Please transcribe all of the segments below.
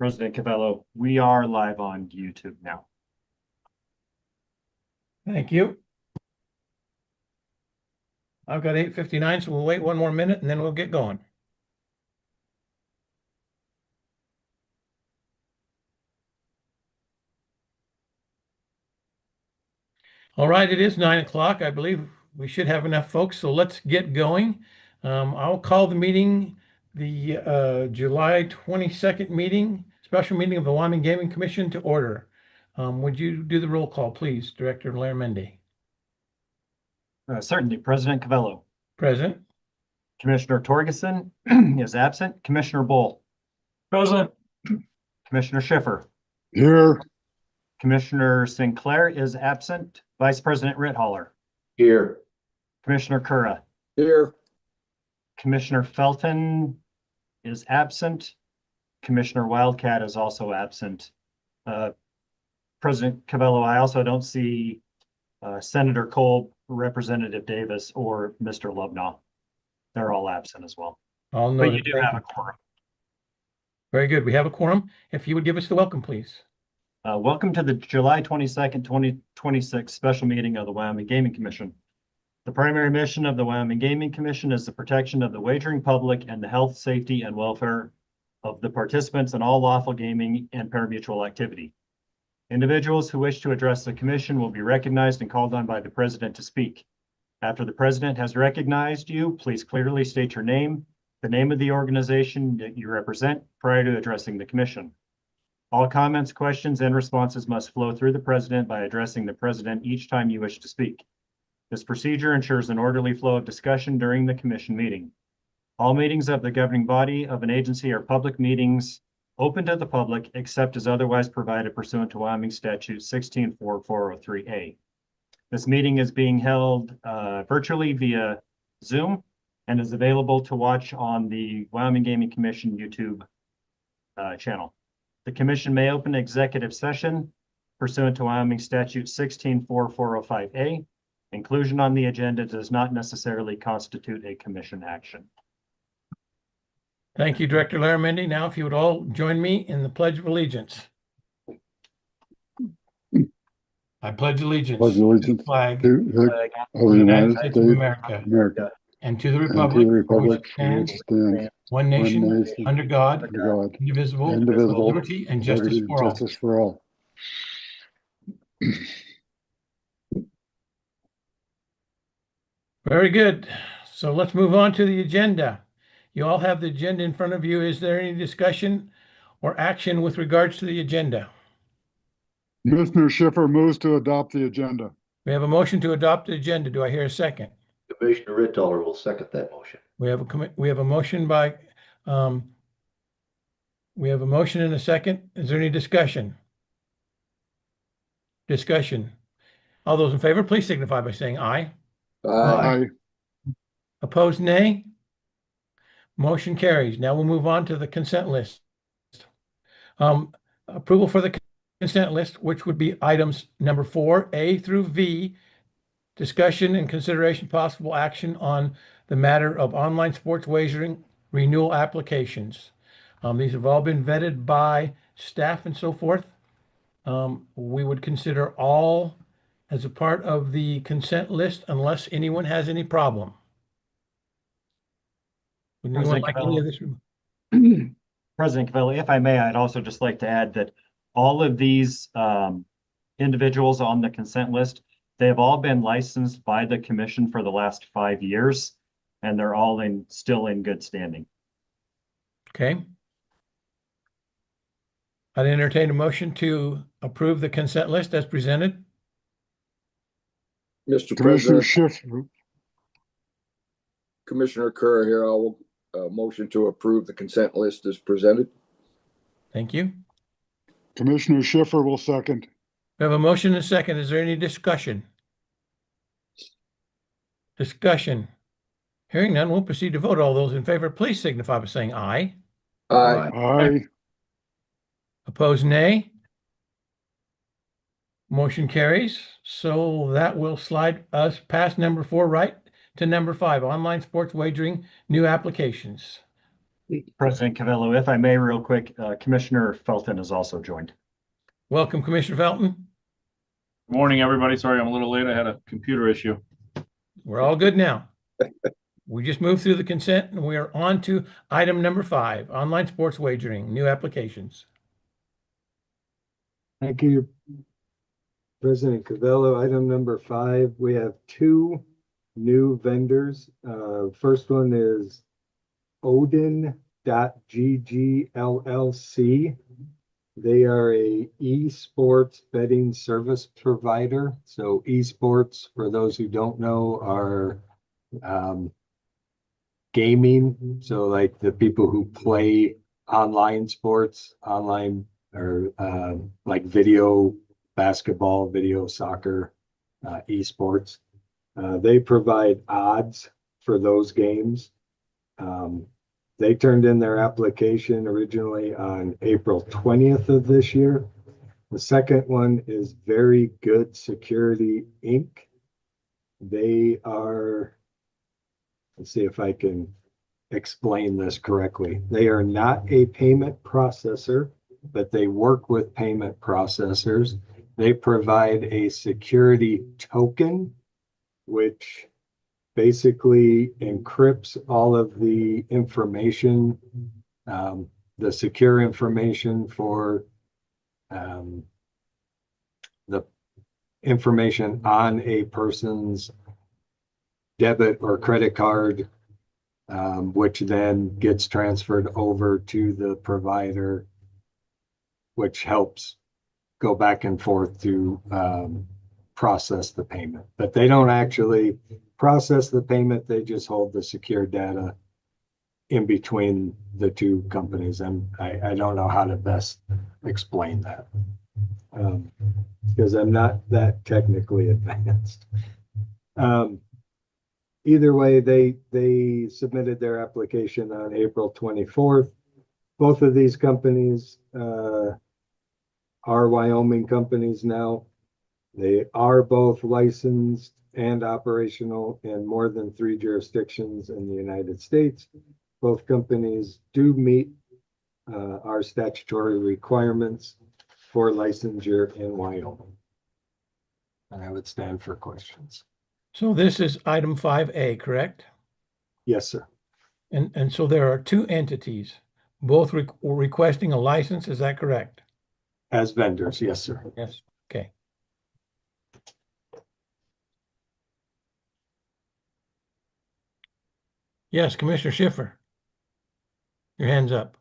President Cavello, we are live on YouTube now. Thank you. I've got 8:59, so we'll wait one more minute and then we'll get going. All right, it is 9 o'clock. I believe we should have enough folks, so let's get going. I'll call the meeting, the July 22nd meeting, special meeting of the Wyoming Gaming Commission to order. Would you do the roll call, please, Director Laramendi? Certainly, President Cavello. Present. Commissioner Torgerson is absent. Commissioner Bull. Present. Commissioner Schiffer. Here. Commissioner Sinclair is absent. Vice President Rithaler. Here. Commissioner Cura. Here. Commissioner Felton is absent. Commissioner Wildcat is also absent. President Cavello, I also don't see Senator Cole, Representative Davis, or Mr. Lubnaw. They're all absent as well. All But noted. you do have a quorum. Very good. We have a quorum. If you would give us the welcome, please. Welcome to the July 22nd, 2026 special meeting of the Wyoming Gaming Commission. The primary mission of the Wyoming Gaming Commission is the protection of the wagering public and the health, safety, and welfare of the participants in all lawful gaming and parimutuel activity. Individuals who wish to address the commission will be recognized and called on by the president to speak. After the president has recognized you, please clearly state your name, the name of the organization that you represent prior to addressing the commission. All comments, questions, and responses must flow through the president by addressing the president each time you wish to speak. This procedure ensures an orderly flow of discussion during the commission meeting. All meetings of the governing body of an agency are public meetings open to the public except as otherwise provided pursuant to Wyoming Statute 164403A. This meeting is being held virtually via Zoom and is available to watch on the Wyoming Gaming Commission YouTube channel. The commission may open executive session pursuant to Wyoming Statute 164405A. Inclusion on the agenda does not necessarily constitute a commission action. Thank you, Director Laramendi. Now, if you would all join me in the Pledge of Allegiance. I pledge allegiance to the flag of the United States of America, and to the and to republic the for republic which it for which stands, it stands, one nation, nation, under God, under God, indivisible, with indivisible, liberty and justice liberty and for all. justice for all. Very good. So let's move on to the agenda. You all have the agenda in front of you. Is there any discussion or action with regards to the agenda? Commissioner Schiffer moves to adopt the agenda. We have a motion to adopt the agenda. Do I hear a second? Commissioner Rithaler will second that motion. We have a motion by we have a motion and a second. Is there any discussion? Discussion. All those in favor, please signify by saying aye. Aye. Opposed, nay. Motion carries. Now we'll move on to the consent list. Approval for the consent list, which would be items number 4, A through V. Discussion and consideration possible action on the matter of online sports wagering renewal applications. These have all been vetted by staff and so forth. We would consider all as a part of the consent list unless anyone has any problem. Would anyone like any of this? President Cavelli, if I may, I'd also just like to add that all of these individuals on the consent list, they have all been licensed by the commission for the last 5 years, and they're all still in good standing. Okay. I'd entertain a motion to approve the consent list as presented. Mr. Commissioner President, Schiffer, Commissioner Kerr here. I will motion to approve the consent list as presented. Thank you. Commissioner Schiffer will second. We have a motion and a second. Is there any discussion? Discussion. Hearing none, we'll proceed to vote. All those in favor, please signify by saying aye. Aye. Aye. Opposed, nay. Motion carries. So that will slide us past number 4 right to number 5, online sports wagering new applications. President Cavello, if I may, real quick, Commissioner Felton has also joined. Welcome, Commissioner Felton. Morning, everybody. Sorry, I'm a little late. I had a computer issue. We're all good now. We just moved through the consent and we are on to item number 5, online sports wagering, new applications. Thank you, President Cavello. Item number 5, we have 2 new vendors. First one is Odin.gg LLC. They are a esports betting service provider. So esports, for those who don't know, are gaming. So like the people who play online sports, online or like video basketball, video soccer, esports. They provide odds for those games. They turned in their application originally on April 20th of this year. The second one is Very Good Security, Inc. They are, let's see if I can explain this correctly. They are not a payment processor, but they work with payment processors. They provide a security token, which basically encrypts all of the information, the secure information for the information on a person's debit or credit card, which then gets transferred over to the provider, which helps go back and forth to process the payment. But they don't actually process the payment, they just hold the secure data in between the two companies. And I don't know how to best explain that because I'm not that technically advanced. Either way, they submitted their application on April 24th. Both of these companies are Wyoming companies now. They are both licensed and operational in more than 3 jurisdictions in the United States. Both companies do meet our statutory requirements for licensure in Wyoming. And I would stand for questions. So this is item 5A, correct? Yes, sir. And so there are 2 entities, both requesting a license, is that correct? As vendors, yes, sir. Yes. Okay. Yes, Commissioner Schiffer. Your hand's up.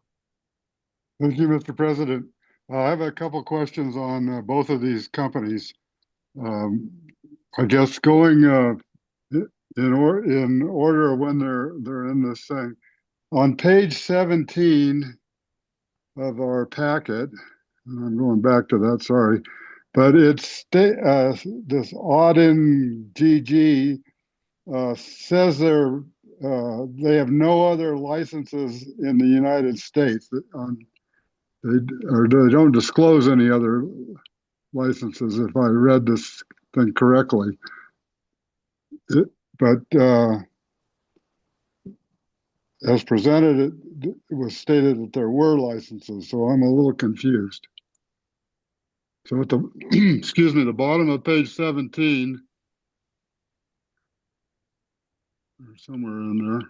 Thank you, Mr. President. I have a couple questions on both of these companies. I guess going in order of when they're in this thing. On page 17 of our packet, and I'm going back to that, sorry, but it's this Auden GG says they have no other licenses in the United States. They don't disclose any other licenses, if I read this thing correctly. But as presented, it was stated that there were licenses, so I'm a little confused. So at the excuse me, the bottom of page 17, or somewhere in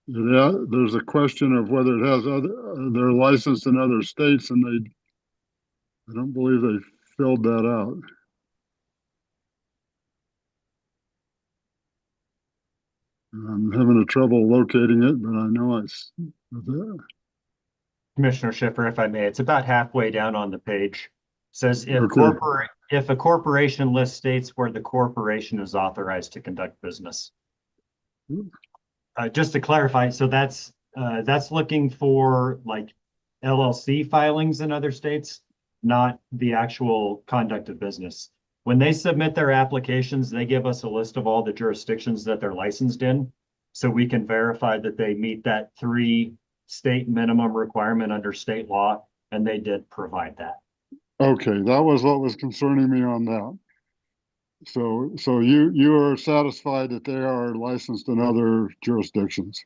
there, yeah, there's a question of whether it has they're licensed in other states, and I don't believe they filled that out. I'm having a trouble locating it, but I know Commissioner Schiffer, if I may, it's about halfway down on the page. It says Okay. if a corporation list states where the corporation is authorized to conduct business. Just to clarify, so that's looking for like LLC filings in other states, not the actual conduct of business. When they submit their applications, they give us a list of all the jurisdictions that they're licensed in, so we can verify that they meet that 3 state minimum requirement under state law, and they did provide that. Okay, that was what was concerning me on that. So you are satisfied that they are licensed in other jurisdictions?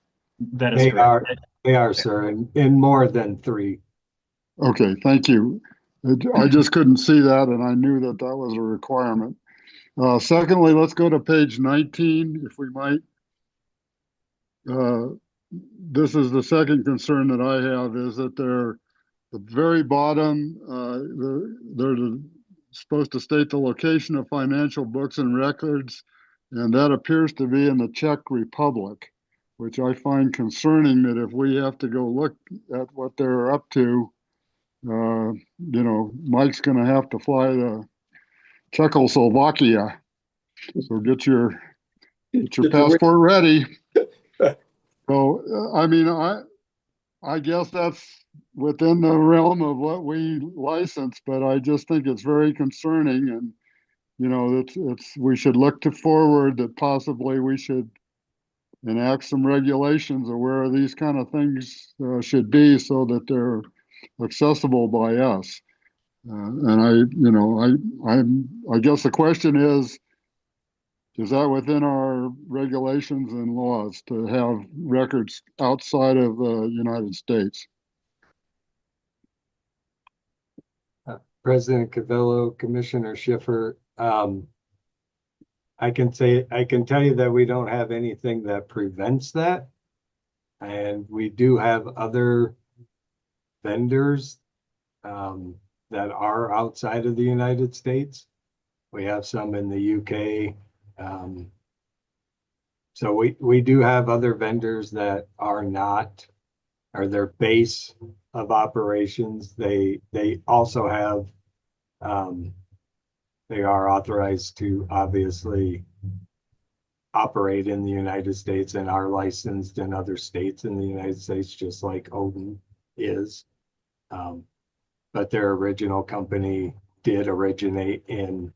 That is They are, correct. they are, sir, in more than 3. Okay, thank you. I just couldn't see that, and I knew that that was a requirement. Secondly, let's go to page 19, if we might. This is the second concern that I have, is that they're the very bottom, they're supposed to state the location of financial books and records, and that appears to be in the Czech Republic, which I find concerning, that if we have to go look at what they're up to, Mike's going to have to fly to Czechoslovakia. So get your passport ready. So, I guess that's within the realm of what we license, but I just think it's very concerning, and, we should look to forward that possibly we should enact some regulations of where these kind of things should be, so that they're accessible by us. And I guess the question is that within our regulations and laws to have records outside of the United States? President Cavillo, Commissioner Schiffer, I can tell you that we don't have anything that prevents that. And we do have other vendors that are outside of the United States. We have some in the UK. So we do have other vendors that are not, or their base of operations. They also have, they are authorized to obviously operate in the United States and are licensed in other states in the United States, just like Odin is. But their original company did originate in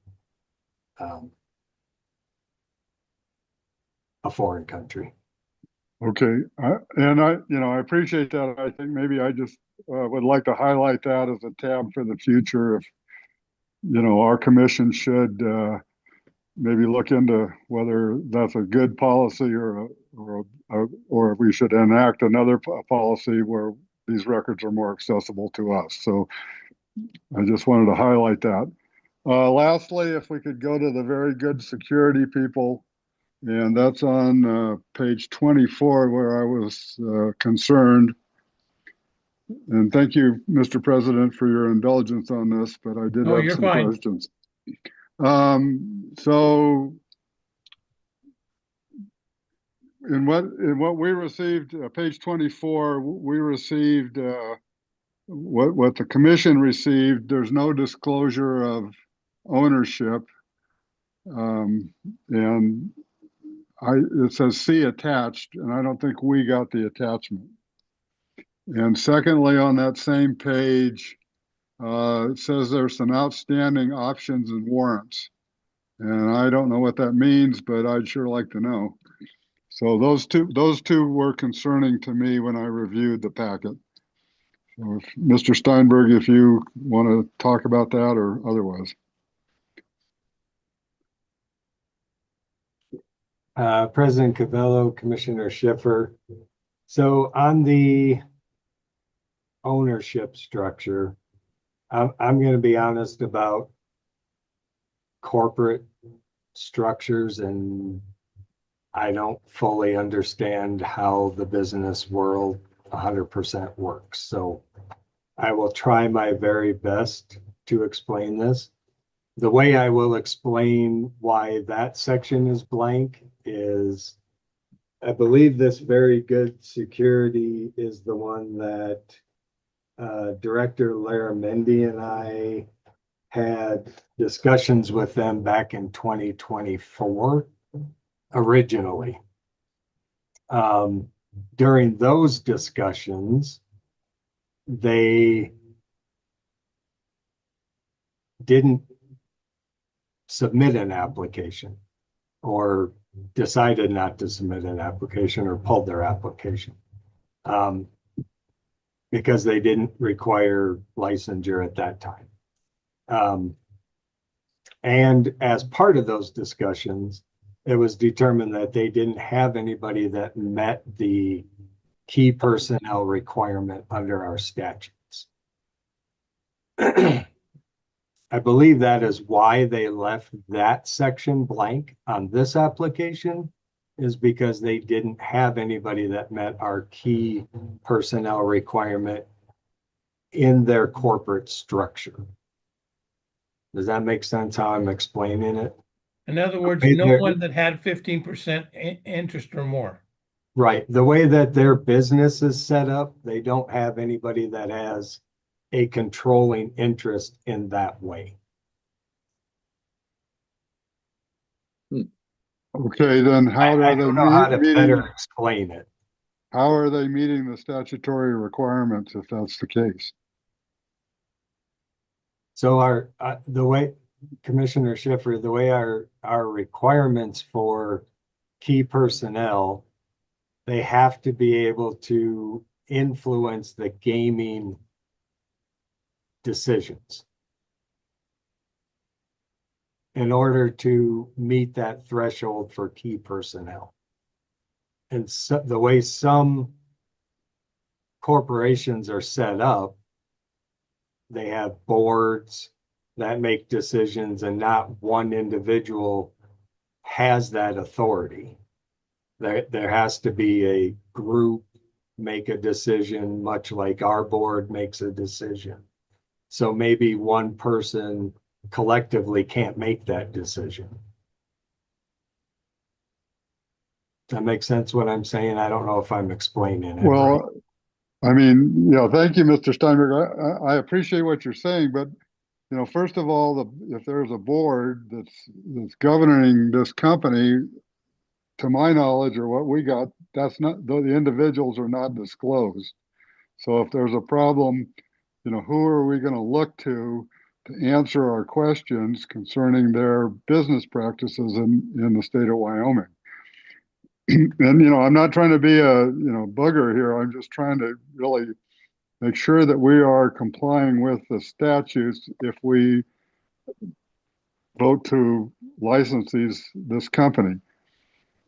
a foreign country. Okay, I appreciate that. I think maybe I just would like to highlight that as a tab for the future. If, our commission should maybe look into whether that's a good policy, or if we should enact another policy where these records are more accessible to us. So I just wanted to highlight that. Lastly, if we could go to the very good security people, and that's on page 24, where I was concerned. And thank you, Mr. President, for your indulgence on this, but I did Oh, have you're some fine. questions. So in what we received, page 24, we received what the commission received. There's no disclosure of ownership, and it says see attached, and I don't think we got the attachment. And secondly, on that same page, it says there's some outstanding options and warrants. And I don't know what that means, but I'd sure like to know. So those two were concerning to me when I reviewed the packet. So if, Mr. Steinberg, if you want to talk about that or otherwise. President Cavillo, Commissioner Schiffer. So on the ownership structure, I'm going to be honest about corporate structures, and I don't fully understand how the business world 100% works. So I will try my very best to explain this. The way I will explain why that section is blank is, I believe this very good security is the one that Director Laramendi and I had discussions with them back in 2024 originally. During those discussions, they didn't submit an application, or decided not to submit an application, or pulled their application because they didn't require licensure at that time. And as part of those discussions, it was determined that they didn't have anybody that met the key personnel requirement under our statutes. I believe that is why they left that section blank on this application, is because they didn't have anybody that met our key personnel requirement in their corporate structure. Does that make sense how I'm explaining it? In other words, Okay, no there- one that had 15% interest or more. Right. The way that their business is set up, they don't have anybody that has a controlling interest in that way. Okay, then I how are they don't know how to better meeting, explain it. how are they meeting the statutory requirements if that's the case? So the way, Commissioner Schiffer, the way our requirements for key personnel, they have to be able to influence the gaming decisions in order to meet that threshold for key personnel. And so the way some corporations are set up, they have boards that make decisions and not one individual has that authority. There has to be a group make a decision, much like our board makes a decision. So maybe one person collectively can't make that decision. Does that make sense what I'm saying? I don't know if I'm explaining it right. Well, I mean, thank you, Mr. Steinberg. I appreciate what you're saying, but first of all, if there's a board that's governing this company, to my knowledge or what we got, that's not, the individuals are not disclosed. So if there's a problem, who are we going to look to answer our questions concerning their business practices in the state of Wyoming? And, I'm not trying to be a, bugger here. I'm just trying to really make sure that we are complying with the statutes if we vote to license this company.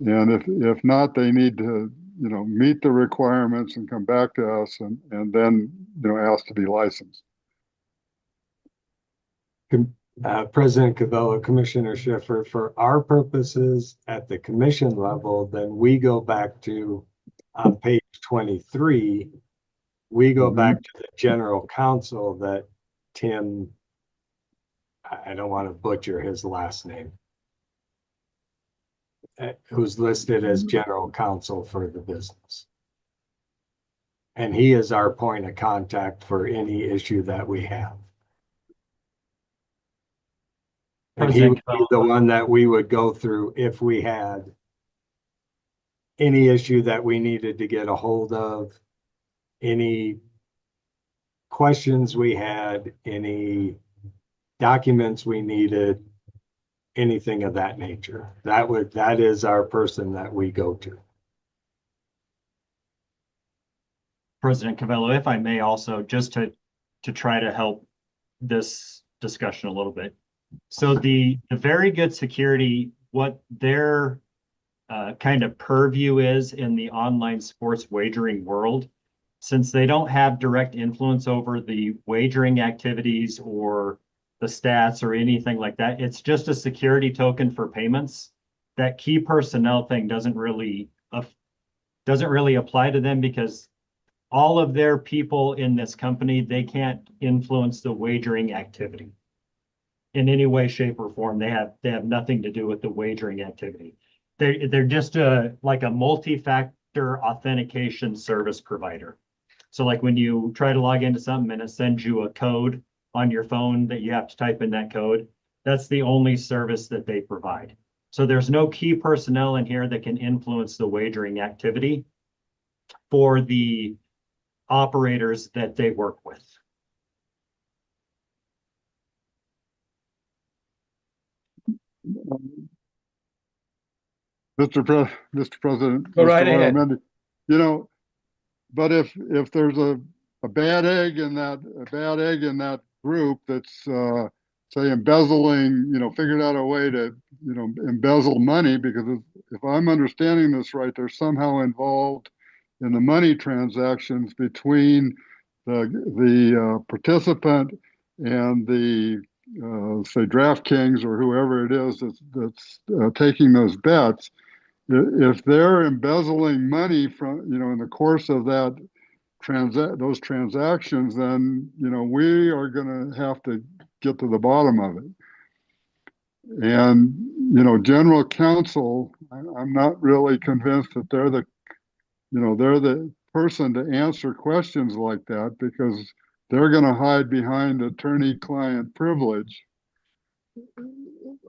And if not, they need to, meet the requirements and come back to us and then, ask to be licensed. President Cavello, Commissioner Schiffer, for our purposes at the commission level, then we go back to, on page 23, we go back to the general counsel that Tim, I don't want to butcher his last name, who's listed as general counsel for the business. And he is our point of contact for any issue that we have. And he would be the one that we would go through if we had any issue that we needed to get a hold of, any questions we had, any documents we needed, anything of that nature. That is our person that we go to. President Cavello, if I may also, just to try to help this discussion a little bit. So the very good security, what their kind of purview is in the online sports wagering world, since they don't have direct influence over the wagering activities or the stats or anything like that, it's just a security token for payments. That key personnel thing doesn't really apply to them because all of their people in this company, they can't influence the wagering activity in any way, shape, or form. They have nothing to do with the wagering activity. They're just like a multi-factor authentication service provider. So like when you try to log into something and it sends you a code on your phone that you have to type in that code, that's the only service that they provide. So there's no key personnel in here that can influence the wagering activity for the operators that they work with. Mr. President, Go right Mr. ahead. Mendy, but if there's a bad egg in that group that's say embezzling, figured out a way to, embezzle money, because if I'm understanding this right, they're somehow involved in the money transactions between the participant and the say DraftKings or whoever it is that's taking those bets. If they're embezzling money from, in the course of that those transactions, then, we are going to have to get to the bottom of it. And, general counsel, I'm not really convinced that they're the person to answer questions like that, because they're going to hide behind attorney-client privilege.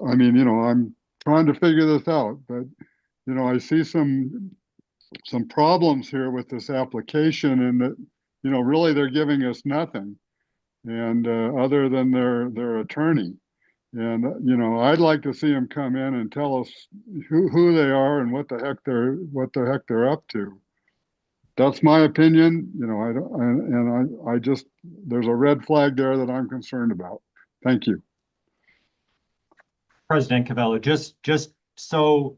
I mean, I'm trying to figure this out, but, I see some problems here with this application, and that, really they're giving us nothing, and other than their attorney. And, I'd like to see them come in and tell us who they are and what the heck they're up to. That's my opinion. I don't, and I just, there's a red flag there that I'm concerned about. Thank you. President Cavello, just so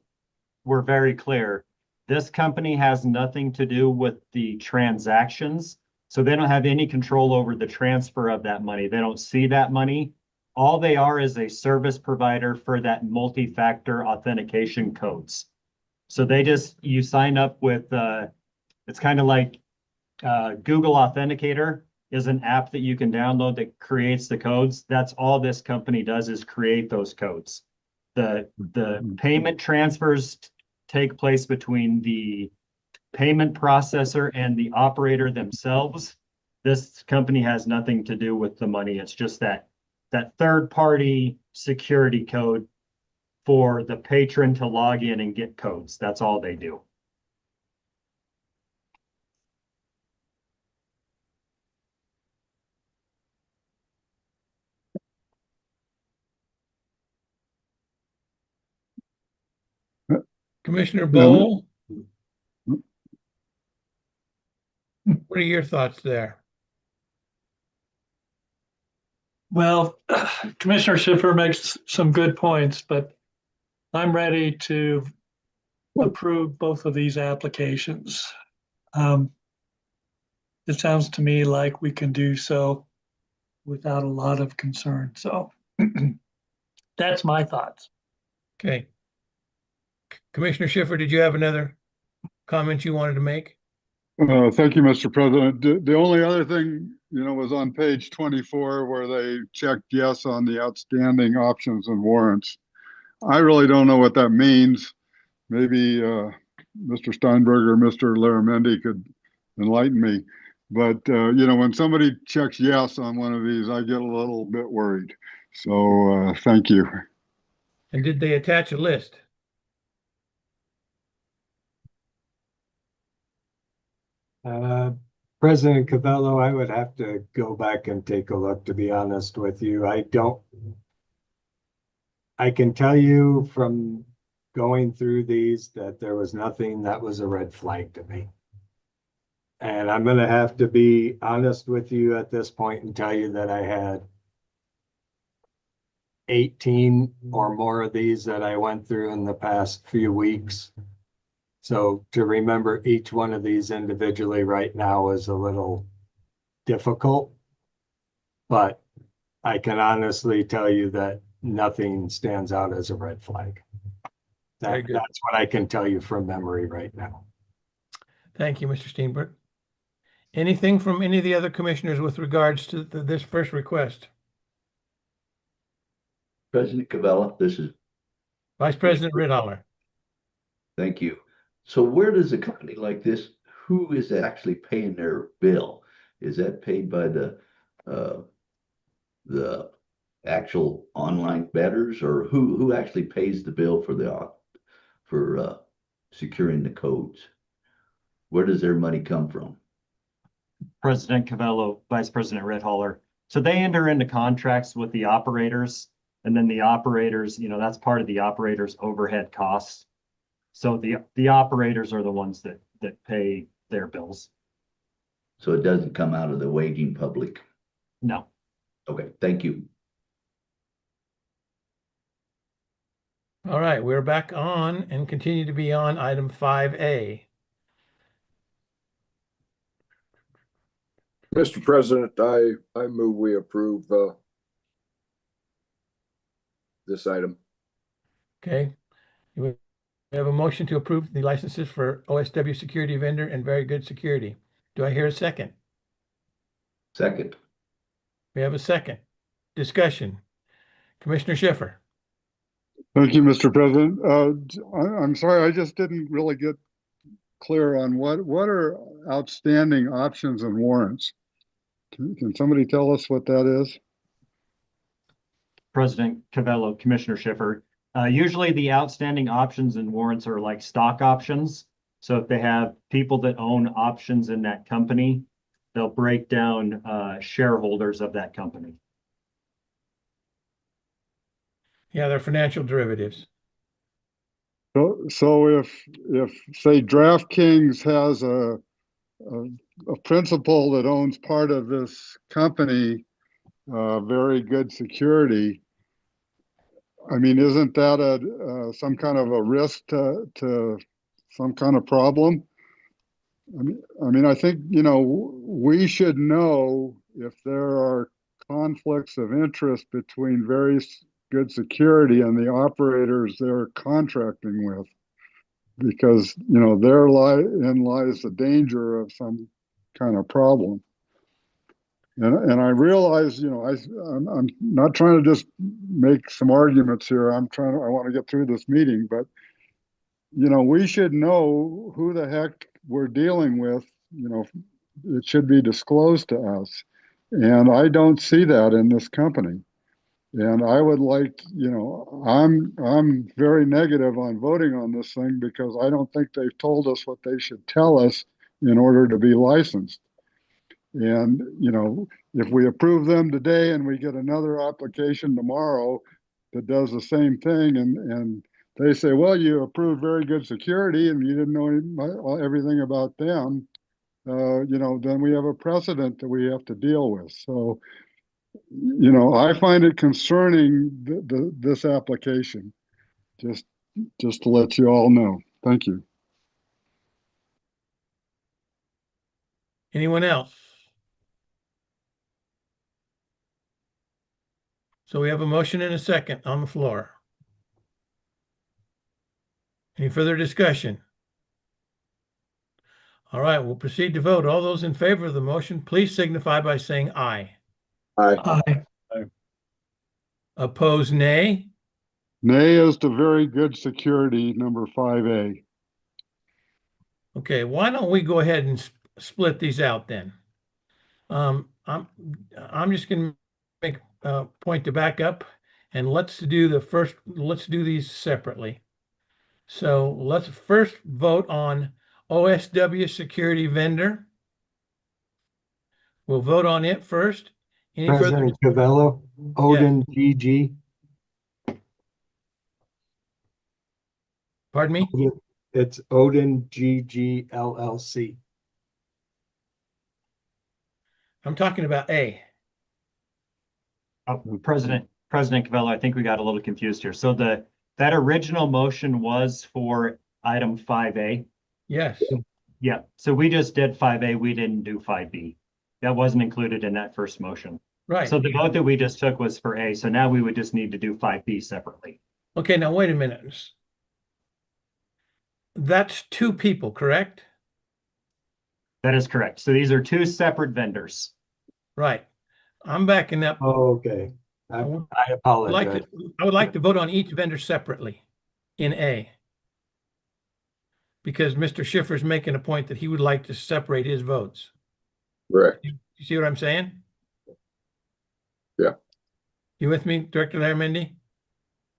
we're very clear, this company has nothing to do with the transactions. So they don't have any control over the transfer of that money. They don't see that money. All they are is a service provider for that multi-factor authentication codes. So you sign up with, it's kind of like Google Authenticator is an app that you can download that creates the codes. That's all this company does, is create those codes. The payment transfers take place between the payment processor and the operator themselves. This company has nothing to do with the money. It's just that third-party security code for the patron to log in and get codes. That's all they do. Commissioner Bowl, what are your thoughts there? Well, Commissioner Schiffer makes some good points, but I'm ready to approve both of these applications. It sounds to me like we can do so without a lot of concern. So that's my thoughts. Okay. Commissioner Schiffer, did you have another comment you wanted to make? Thank you, Mr. President. The only other thing, was on page 24, where they checked yes on the outstanding options and warrants. I really don't know what that means. Maybe Mr. Steinberg or Mr. Laramendi could enlighten me. But, when somebody checks yes on one of these, I get a little bit worried. So thank you. And did they attach a list? President Cavello, I would have to go back and take a look, to be honest with you. I can tell you from going through these that there was nothing that was a red flag to me. And I'm going to have to be honest with you at this point and tell you that I had 18 or more of these that I went through in the past few weeks. So to remember each one of these individually right now is a little difficult, but I can honestly tell you that nothing stands out as a red flag. That's what I can tell you from memory right now. Thank you, Mr. Steinberg. Anything from any of the other commissioners with regards to this first request? President Cavello, this is, Vice President Ritholler. thank you. So where does a company like this, who is actually paying their bill? Is that paid by the actual online bettors, or who actually pays the bill for securing the codes? Where does their money come from? President Cavello, Vice President Ritholler. So they enter into contracts with the operators, and then the operators, that's part of the operators' overhead costs. So the operators are the ones that pay their bills. So it doesn't come out of the waging public? No. Okay, thank you. All right, we're back on and continue to be on item 5A. Mr. President, I move we approve, this item. Okay. We have a motion to approve the licenses for OSW Security Vendor and Very Good Security. Do I hear a second? Second. We have a second. Discussion. Commissioner Schiffer. Thank you, Mr. President. I'm sorry, I just didn't really get clear on what are outstanding options and warrants? Can somebody tell us what that is? President Cavello, Commissioner Schiffer. Usually the outstanding options and warrants are like stock options. So if they have people that own options in that company, they'll break down shareholders of that company. Yeah, they're financial derivatives. So if say DraftKings has a principal that owns part of this company, Very Good Security, I mean, isn't that some kind of a risk to some kind of problem? I think, we should know if there are conflicts of interest between Very Good Security and the operators they're contracting with. Because, therein lies the danger of some kind of problem. And I realize, I'm not trying to just make some arguments here. I want to get through this meeting, but, we should know who the heck we're dealing with. It should be disclosed to us. And I don't see that in this company. And I would like, I'm very negative on voting on this thing because I don't think they've told us what they should tell us in order to be licensed. And, if we approve them today and we get another application tomorrow that does the same thing and they say, well, you approved Very Good Security and you didn't know everything about them, then we have a precedent that we have to deal with. So, I find it concerning this application, just to let you all know. Thank you. Anyone else? So we have a motion and a second on the floor. Any further discussion? All right, we'll proceed to vote. All those in favor of the motion, please signify by saying aye. Aye. Aye. Opposed, nay. Nay is to Very Good Security, number 5A. Okay, why don't we go ahead and split these out then? I'm just going to make a point to back up, and let's do these separately. So let's first vote on OSW Security Vendor. We'll vote on it first. Any further? President Cavello, Odin GG. Pardon me? It's Odin GG LLC. I'm talking about A. President Cavello, I think we got a little confused here. So that original motion was for item 5A. Yes. Yeah, so we just did 5A, we didn't do 5B. That wasn't included in that first motion. Right. So the vote that we just took was for A, so now we would just need to do 5B separately. Okay, now wait a minute. That's two people, correct? That is correct. So these are two separate vendors. Right. I'm backing up. Oh, okay. I apologize. I would like to vote on each vendor separately in A. Because Mr. Schiffer's making a point that he would like to separate his votes. Correct. You see what I'm saying? Yeah. You with me, Director Laramendi?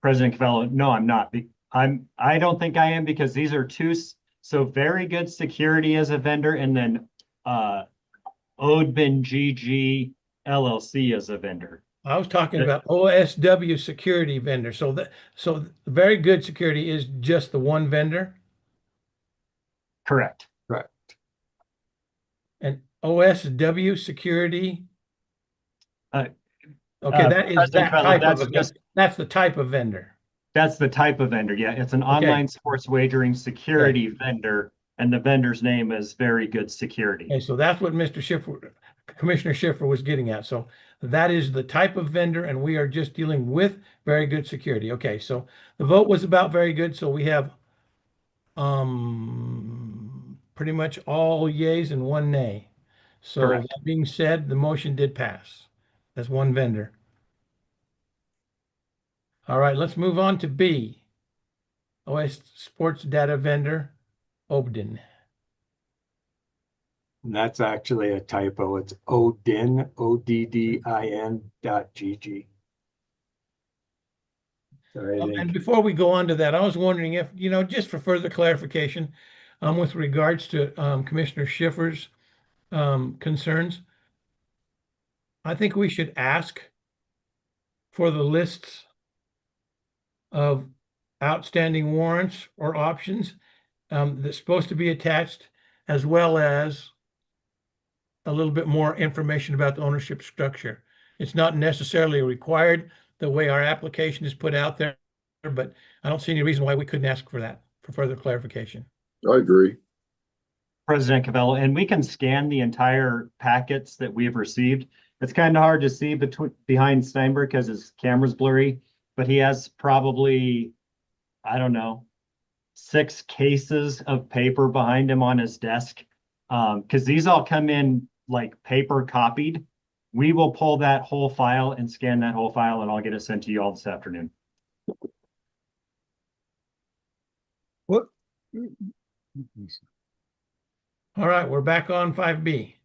President Cavello, no, I'm not. I don't think I am because these are two. So Very Good Security as a vendor, and then Odin GG LLC as a vendor. I was talking about OSW Security Vendor. So Very Good Security is just the one vendor. Correct. Correct. And OSW Security. Okay, that is President that Cavello, type that's of just that's the type of vendor. That's the type of vendor. Yeah, it's an online sports wagering security vendor, and the vendor's name is Very Good Security. Okay, so that's what Mr. Schiffer, Commissioner Schiffer was getting at. So that is the type of vendor, and we are just dealing with Very Good Security. Okay, so the vote was about Very Good, so we have pretty much all yays and one nay. So Correct. that being said, the motion did pass. That's one vendor. All right, let's move on to B. OS Sports Data Vendor, Obden. And that's actually a typo. It's Odin, ODDIN.GG. Sorry, I And think before we go on to that, I was wondering if, just for further clarification, with regards to Commissioner Schiffer's concerns, I think we should ask for the lists of outstanding warrants or options that's supposed to be attached, as well as a little bit more information about the ownership structure. It's not necessarily required the way our application is put out there, but I don't see any reason why we couldn't ask for that for further clarification. I agree. President Cavello, and we can scan the entire packets that we've received. It's kind of hard to see behind Steinberg because his camera's blurry, but he has probably, I don't know, 6 cases of paper behind him on his desk. Because these all come in like paper copied. We will pull that whole file and scan that whole file, and I'll get it sent to you all this afternoon. What? All right, we're back on 5B.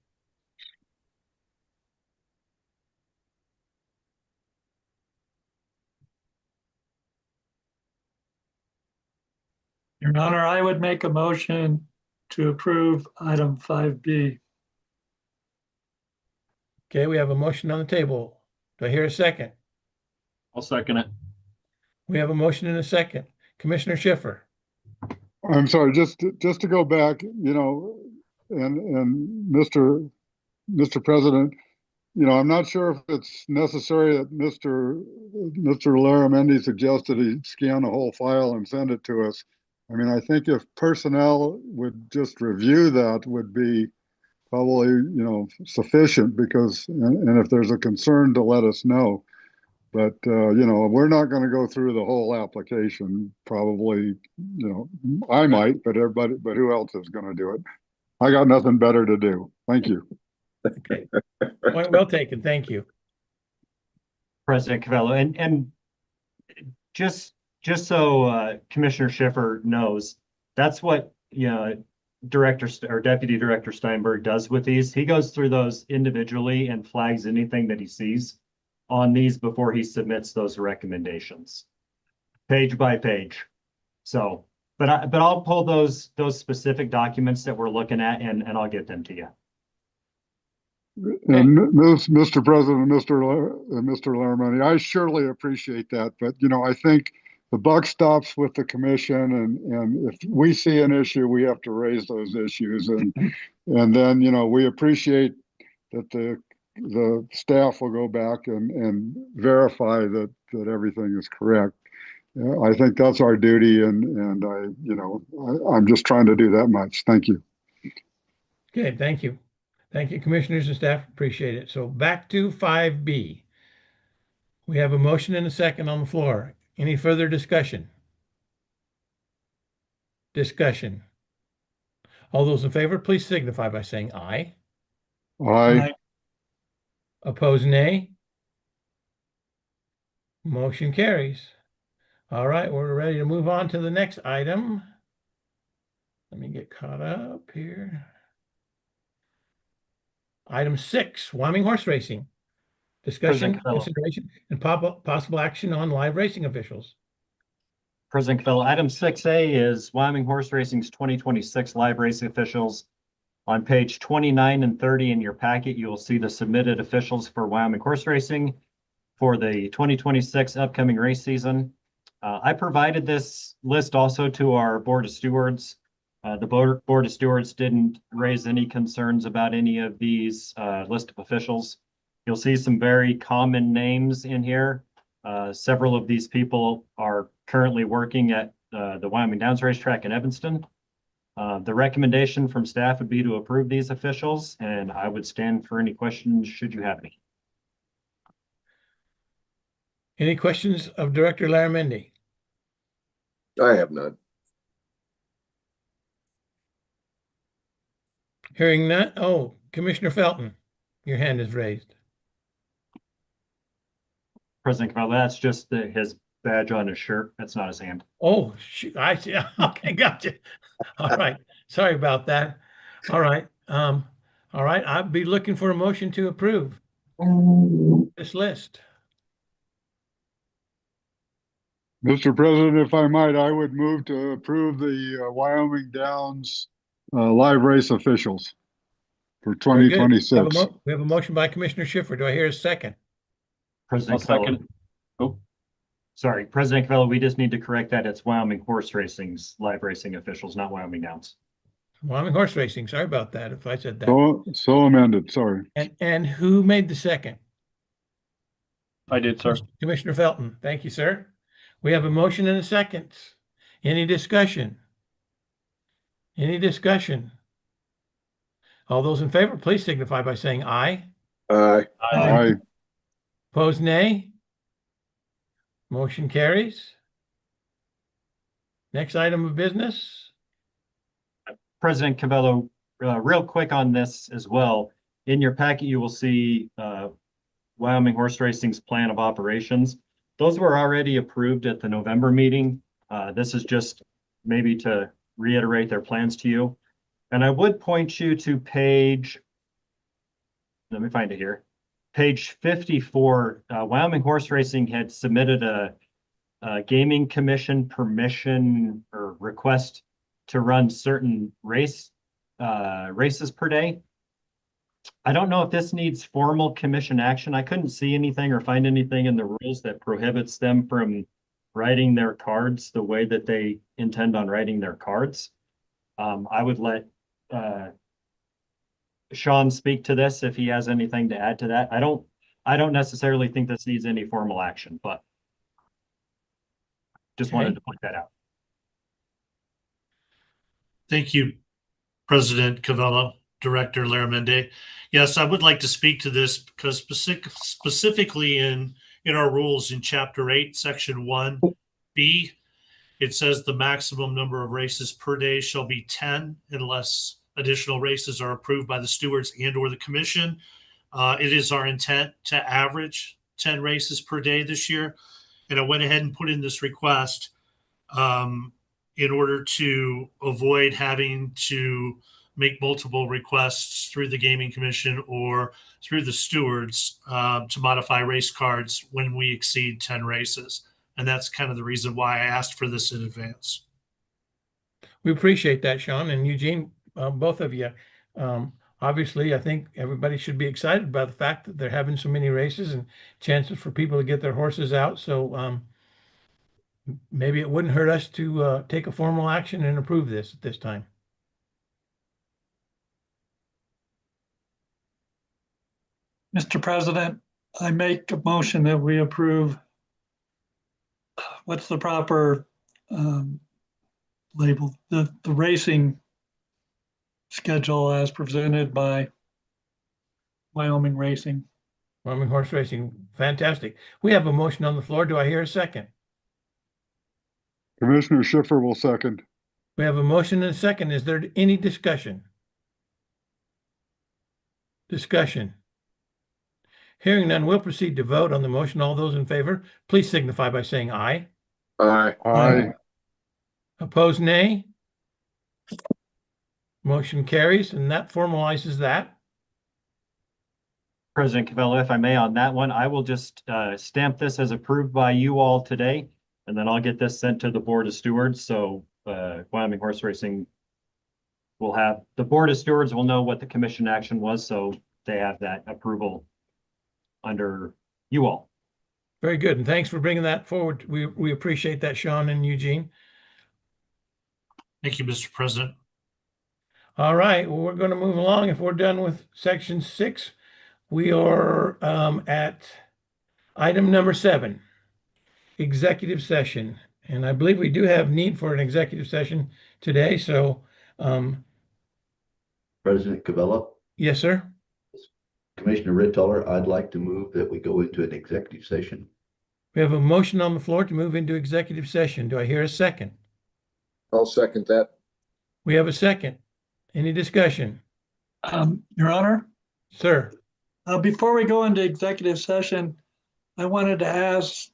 Your Honor, I would make a motion to approve item 5B. Okay, we have a motion on the table. Do I hear a second? I'll second it. We have a motion and a second. Commissioner Schiffer. I'm sorry, just to go back, and Mr. President, I'm not sure if it's necessary that Mr. Laramendi suggested he scan the whole file and send it to us. I mean, I think if personnel would just review that would be probably, sufficient because, and if there's a concern to let us know. But, we're not going to go through the whole application. Probably, I might, but who else is going to do it? I got nothing better to do. Thank you. Okay. Point well taken. Thank you. President Cavello, and just so Commissioner Schiffer knows, that's what Director or Deputy Director Steinberg does with these. He goes through those individually and flags anything that he sees on these before he submits those recommendations, page by page. So, but I'll pull those specific documents that we're looking at and I'll get them to you. And Mr. President, Mr. Laramendi, I surely appreciate that. But, I think the buck stops with the commission, and if we see an issue, we have to raise those issues. And then, we appreciate that the staff will go back and verify that everything is correct. I think that's our duty, and I'm just trying to do that much. Thank you. Okay, thank you. Thank you, commissioners and staff. Appreciate it. So back to 5B. We have a motion and a second on the floor. Any further discussion? Discussion. All those in favor, please signify by saying aye. Aye. Opposed, nay. Motion carries. All right, we're ready to move on to the next item. Let me get caught up here. Item 6, Wyoming horse racing. Discussion, consideration, and possible action on live racing officials. President Cavello, item 6A is Wyoming Horse Racing's 2026 live racing officials. On page 29 and 30 in your packet, you will see the submitted officials for Wyoming Horse Racing for the 2026 upcoming race season. I provided this list also to our Board of Stewards. The Board of Stewards didn't raise any concerns about any of these list of officials. You'll see some very common names in here. Several of these people are currently working at the Wyoming Downs Racetrack in Evanston. The recommendation from staff would be to approve these officials, and I would stand for any questions should you have any. Any questions of Director Laramendi? I have none. Hearing none. Oh, Commissioner Felton, your hand is raised. President Cavallo, that's just his badge on his shirt. That's not his hand. Oh, shoot, I see. Okay, gotcha. All right. Sorry about that. All right. All right. I'd be looking for a motion to approve this list. Mr. President, if I might, I would move to approve the Wyoming Downs live race officials for Very good. 2026. We have a motion by Commissioner Schiffer. Do I hear a second? President I'll Cavallo. second. Oh, Sorry, President Cavallo, we just need to correct that. It's Wyoming Horse Racing's live racing officials, not Wyoming Downs. Wyoming Horse Racing. Sorry about that if I said that. So amended, sorry. And who made the second? I did, sir. Commissioner Felton. Thank you, sir. We have a motion and a second. Any discussion? Any discussion? All those in favor, please signify by saying aye. Aye. Aye. Opposed, nay. Motion carries. Next item of business. President Cavallo, real quick on this as well. In your packet, you will see Wyoming Horse Racing's plan of operations. Those were already approved at the November meeting. This is just maybe to reiterate their plans to you. And I would point you to page, let me find it here. Page 54, Wyoming Horse Racing had submitted a gaming commission permission or request to run certain races per day. I don't know if this needs formal commission action. I couldn't see anything or find anything in the rules that prohibits them from writing their cards the way that they intend on writing their cards. I would let Sean speak to this if he has anything to add to that. I don't necessarily think this needs any formal action, but just wanted to point that out. Thank you, President Cavallo, Director Laramendi. Yes, I would like to speak to this because specifically in our rules in Chapter 8, Section 1B, it says the maximum number of races per day shall be 10 unless additional races are approved by the stewards and or the commission. It is our intent to average 10 races per day this year. And I went ahead and put in this request in order to avoid having to make multiple requests through the Gaming Commission or through the stewards to modify race cards when we exceed 10 races. And that's kind of the reason why I asked for this in advance. We appreciate that, Sean and Eugene, both of you. Obviously, I think everybody should be excited about the fact that they're having so many races and chances for people to get their horses out. So maybe it wouldn't hurt us to take a formal action and approve this at this time. Mr. President, I make a motion that we approve. What's the proper label? The racing schedule as presented by Wyoming Racing. Wyoming Horse Racing, fantastic. We have a motion on the floor. Do I hear a second? Commissioner Schiffer will second. We have a motion and a second. Is there any discussion? Discussion. Hearing none, we'll proceed to vote on the motion. All those in favor, please signify by saying aye. Aye. Aye. Opposed, nay. Motion carries, and that formalizes that. President Cavallo, if I may, on that one, I will just stamp this as approved by you all today, and then I'll get this sent to the Board of Stewards. So Wyoming Horse Racing will have, the Board of Stewards will know what the commission action was, so they have that approval under you all. Very good, and thanks for bringing that forward. We appreciate that, Sean and Eugene. Thank you, Mr. President. All right, well, we're going to move along. If we're done with section 6, we are at item number 7. executive session. And I believe we do have need for an executive session today. So, President Cavella, yes, sir. Commissioner Rittler, I'd like to move that we go into an executive session. We have a motion on the floor to move into executive session. Do I hear a second? I'll second that. We have a second. Any discussion? Your Honor, Sir? before we go into executive session, I wanted to ask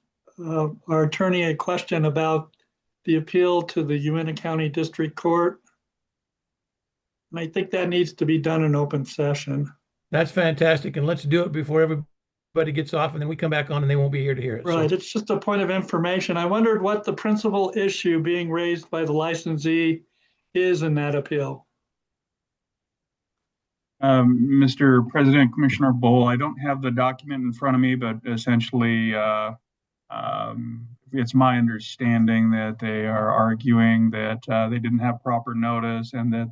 our attorney a question about the appeal to the Uintah County District Court. And I think that needs to be done in open session. That's fantastic. And let's do it before everybody gets off and then we come back on and they won't be here to hear it. Right, So, it's just a point of information. I wondered what the principal issue being raised by the licensee is in that appeal. Mr. President, Commissioner Bowl, I don't have the document in front of me, but essentially, it's my understanding that they are arguing that they didn't have proper notice and that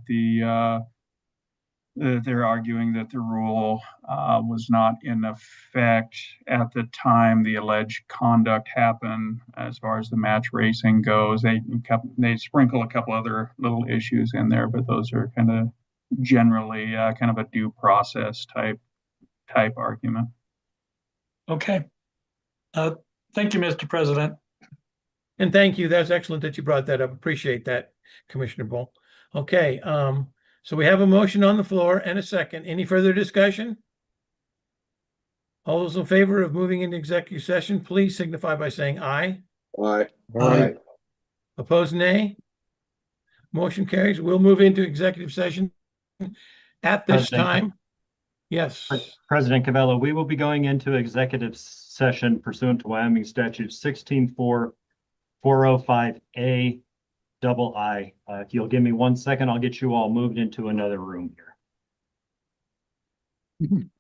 they're arguing that the rule was not in effect at the time the alleged conduct happened. As far as the match racing goes, they sprinkle a couple other little issues in there, but those are kind of generally kind of a due process type argument. Okay. Thank you, Mr. President. and thank you. That's excellent that you brought that up. Appreciate that, Commissioner Bull. Okay, so we have a motion on the floor and a second. Any further discussion? All those in favor of moving into executive session, please signify by saying aye. Aye. Aye. Opposed, nay? Motion carries. We'll move into executive session at this President. time. Yes, President Cavella, we will be going into executive session pursuant to Wyoming statute 16.405A double I. If you'll give me 1 second, I'll get you all moved into another room here.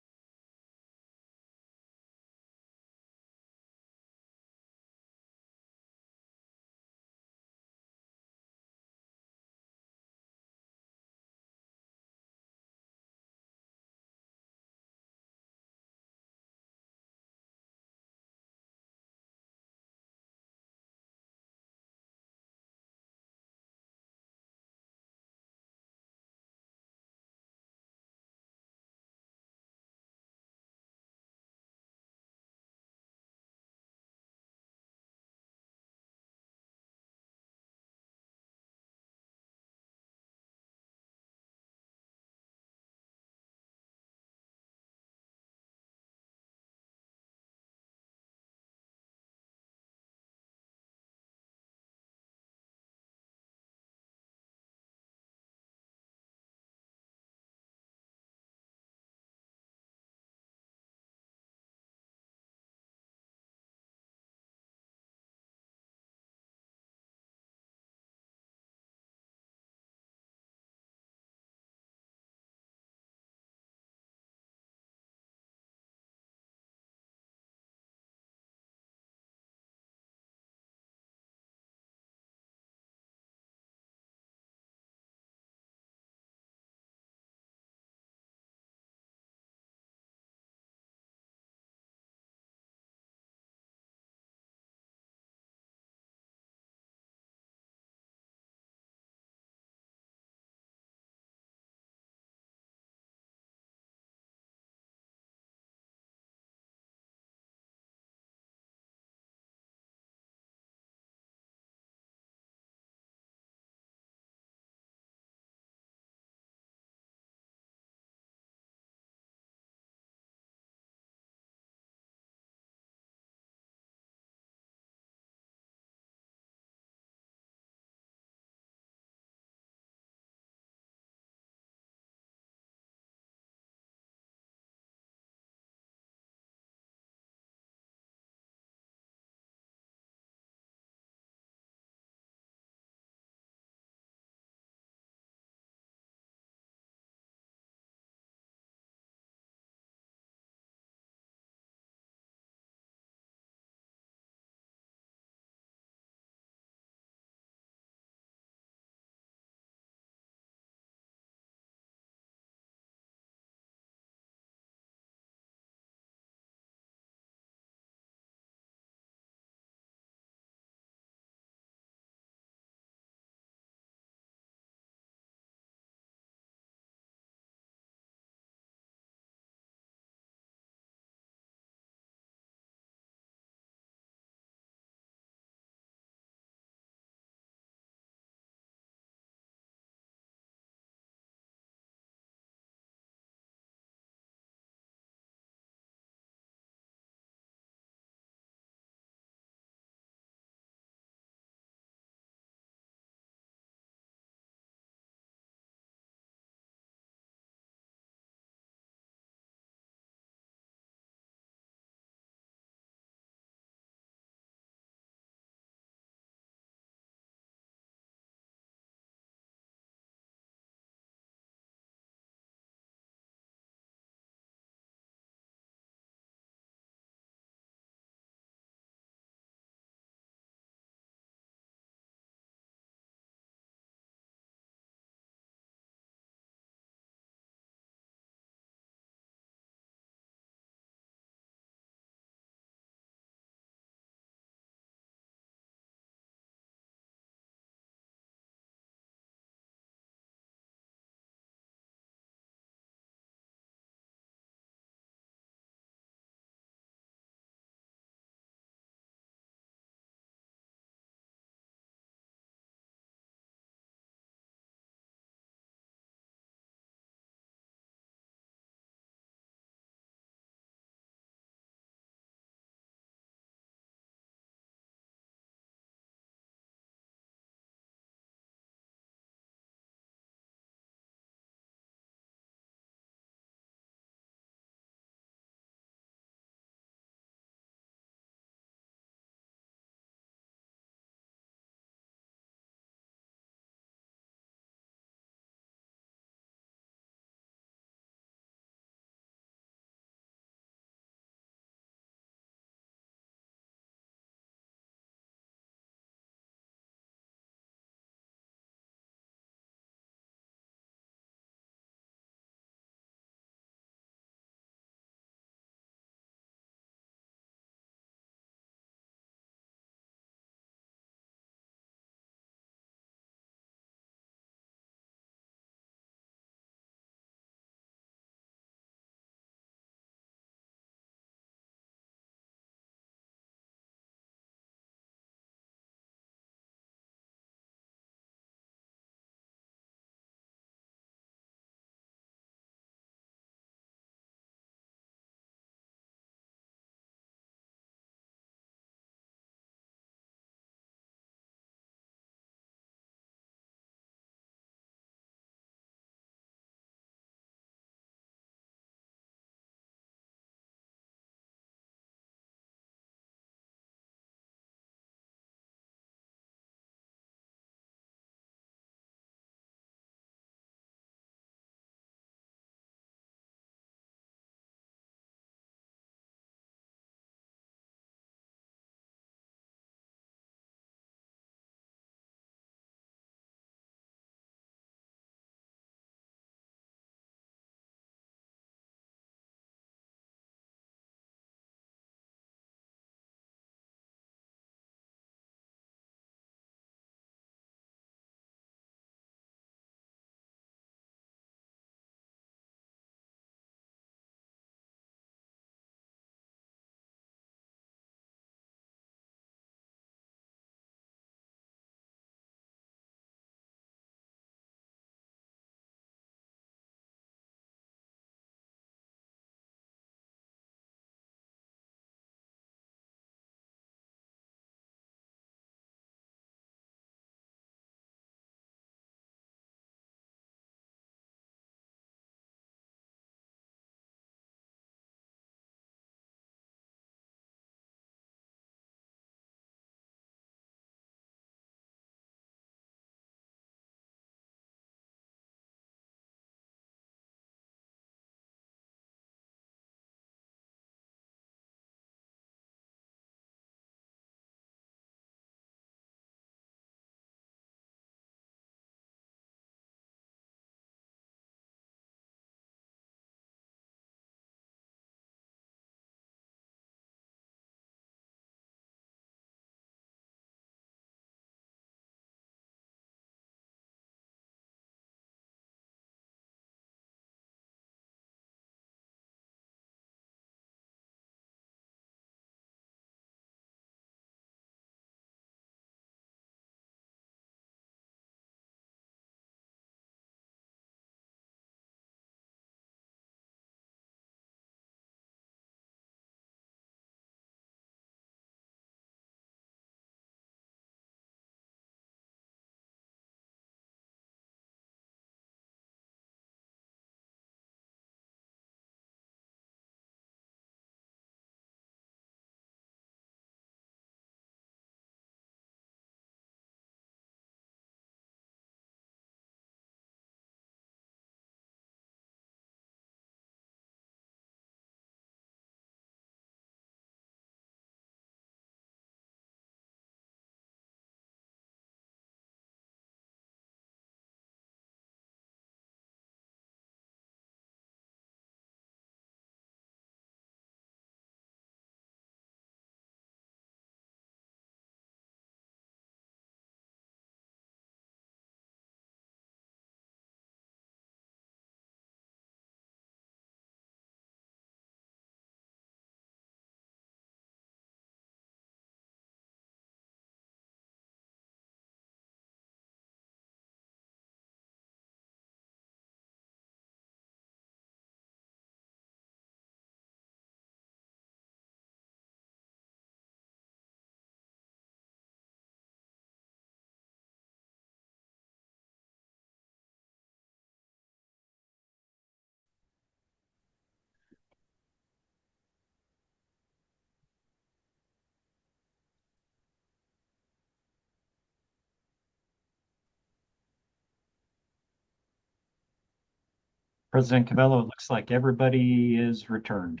President Covello, it looks like everybody is returned.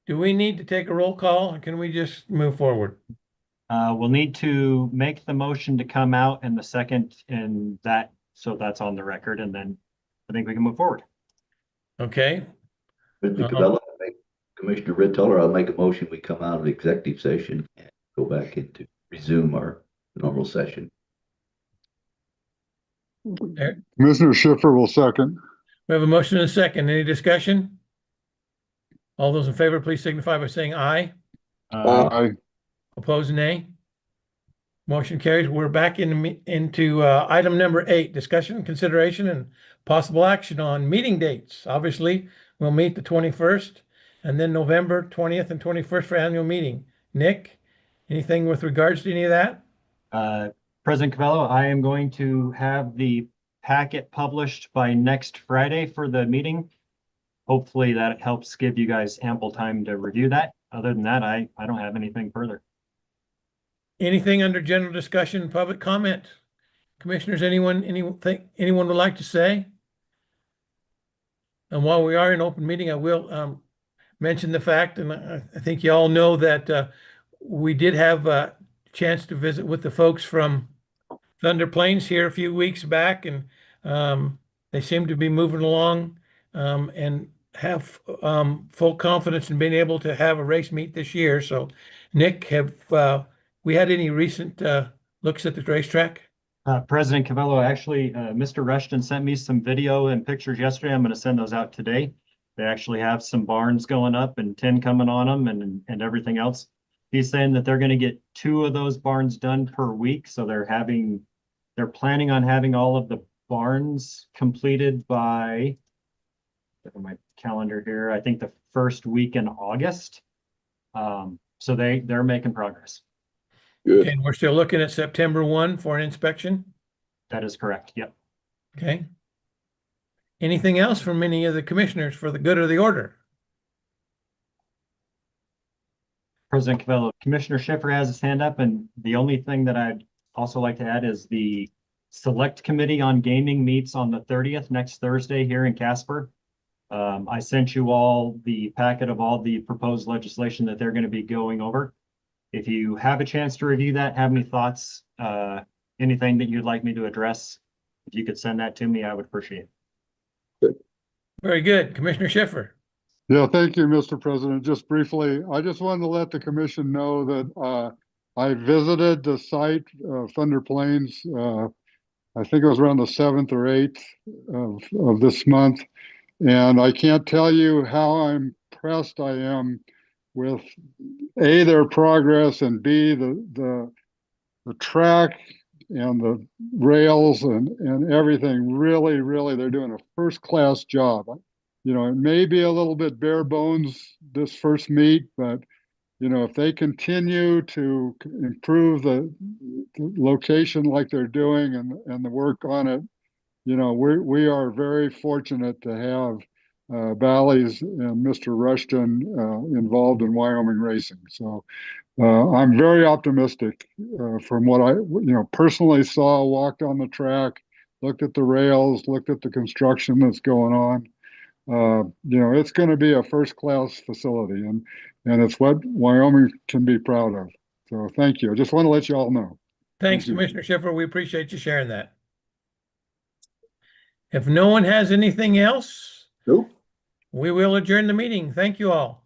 Do we need to take a roll call or can we just move forward? We'll need to make the motion to come out and the second and that, so that's on the record, and then I think we can move forward. Okay, Mr. Cabela, Commissioner Rittoler, I'll make a motion. We come out of executive session and go back into resume our normal session. Commissioner Schiffer will second. we have a motion and a second. Any discussion? All those in favor, please signify by saying aye. Aye. Opposed, nay. Motion carries. We're back into item number 8, discussion, consideration, and possible action on meeting dates. Obviously, we'll meet the 21st and then November 20th and 21st for annual meeting. Nick, anything with regards to any of that? President Covello, I am going to have the packet published by next Friday for the meeting. Hopefully that helps give you guys ample time to review that. Other than that, I don't have anything further. Anything under general discussion, public comment? Commissioners, anyone would like to say? And while we are in open meeting, I will mention the fact, and I think you all know that we did have a chance to visit with the folks from Thunder Plains here a few weeks back, and they seem to be moving along and have full confidence in being able to have a race meet this year. So, Nick, have we had any recent looks at the racetrack? President Covello, actually, Mr. Rushton sent me some video and pictures yesterday. I'm going to send those out today. They actually have some barns going up and tin coming on them and everything else. He's saying that they're going to get 2 of those barns done per week. So they're planning on having all of the barns completed by, look at my calendar here, I think the first week in August. So they're making progress. Good. Okay, and we're still looking at September 1 for an inspection? That is correct. Yep. Okay. Anything else from any of the commissioners for the good of the order? President Covello, Commissioner Schiffer has his hand up, and the only thing that I'd also like to add is the Select Committee on Gaming meets on the 30th, next Thursday here in Casper. I sent you all the packet of all the proposed legislation that they're going to be going over. If you have a chance to review that, have any thoughts, anything that you'd like me to address, if you could send that to me, I would appreciate it. Very good. Commissioner Schiffer. Yeah, thank you, Mr. President. Just briefly, I just wanted to let the commission know that I visited the site of Thunder Plains. I think it was around the 7th or 8th of this month. And I can't tell you how impressed I am with A, their progress, and B, the track and the rails and everything. Really, really, they're doing a first-class job. You know, it may be a little bit bare bones this first meet, but you know, if they continue to improve the location like they're doing and the work on it, you know, we are very fortunate to have Bally's and Mr. Rushton involved in Wyoming racing. So I'm very optimistic from what I, personally saw, walked on the track, looked at the rails, looked at the construction that's going on. It's going to be a first-class facility, and it's what Wyoming can be proud of. So thank you. I just want to let you all know. Thanks, Commissioner Schiffer. We appreciate you sharing that. If no one has anything else, Nope. we will adjourn the meeting. Thank you all.